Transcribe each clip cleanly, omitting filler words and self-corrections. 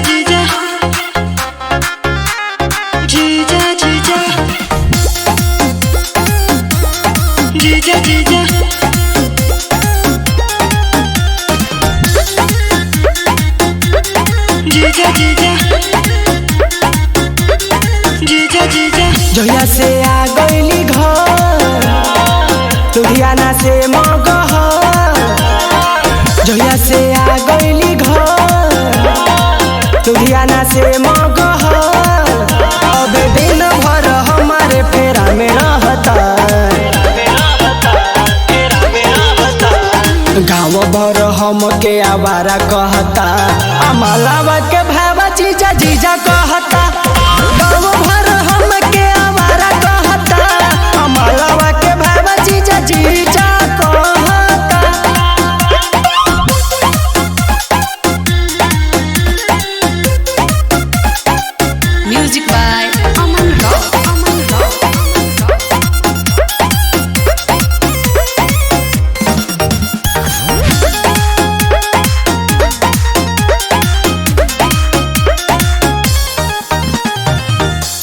जीजा जीजा जीजा जीजा जीजा जीजा जीजा जीजा जीजा जीजा जहिया से आ गईली घर लुधियाना से मगह। जहिया से आ गईली घर लुधियाना से मगह। अब दिन भर हमारे फेरा में रहता। गाँव भर हमके आवारा कहता। अमलावा के भावा जीजा जीजा कहता। गाँव भर हमके आवारा कहता। अमलावा के भावा जीजा जीजा कहता। Music by Aman Rock.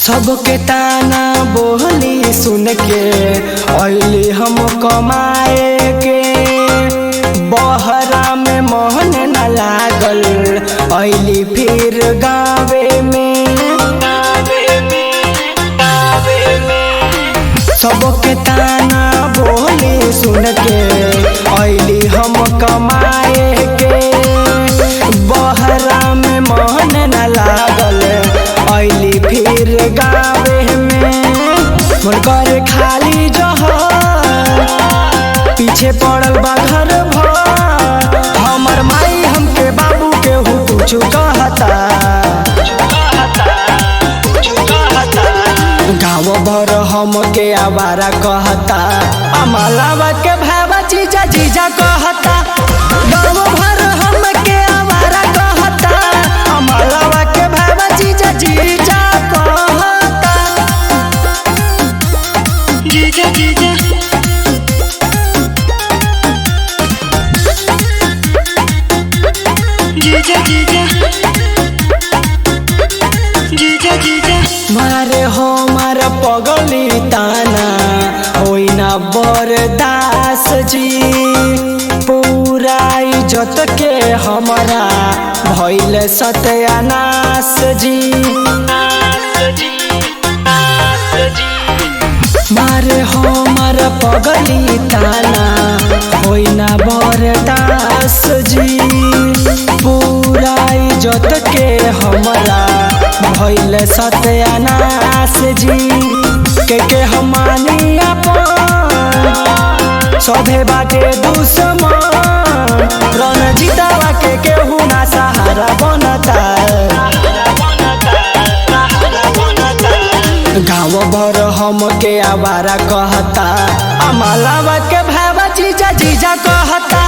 सबके ताना बोली सुन के अली हम कमाए के। बहरा में मोहन न लागल अली फिर गावे में। सबके ताना बोली सुन के अली हम कमाए के। बहरा में मोहन न लागल अली फिर गावे में। मन करे खाली जहर पीछे पड़ल बा घर भर। हमर माई हमके बाबू के हु कुछ कहता। गाँव भर हमके आवारा कहता। अमलावा के भावा जीजा जीजा कहता। गाँव भर हमके आवारा कहता। अमलावा के भावा जीजा जीजा कहता। जीजा जीजा जीजा जीजा जीजा जीजा मारे हो मार पगली ताना होई ना बरदास जी। पूरा इज्जत के हमारा भइल सत्यानाश जी। मारे हो मार पगली ताना होई ना बरदास जी। पूरा इज्जत के हमारा भइल सत्यानाश जी। के हमानी अपन सभे बाटे दुश्मन। रणजीतवा के केहू ना सहारा बनता। गाँव भर हमके आवारा कहता। अमलावा के भावा जीजा जीजा कहता।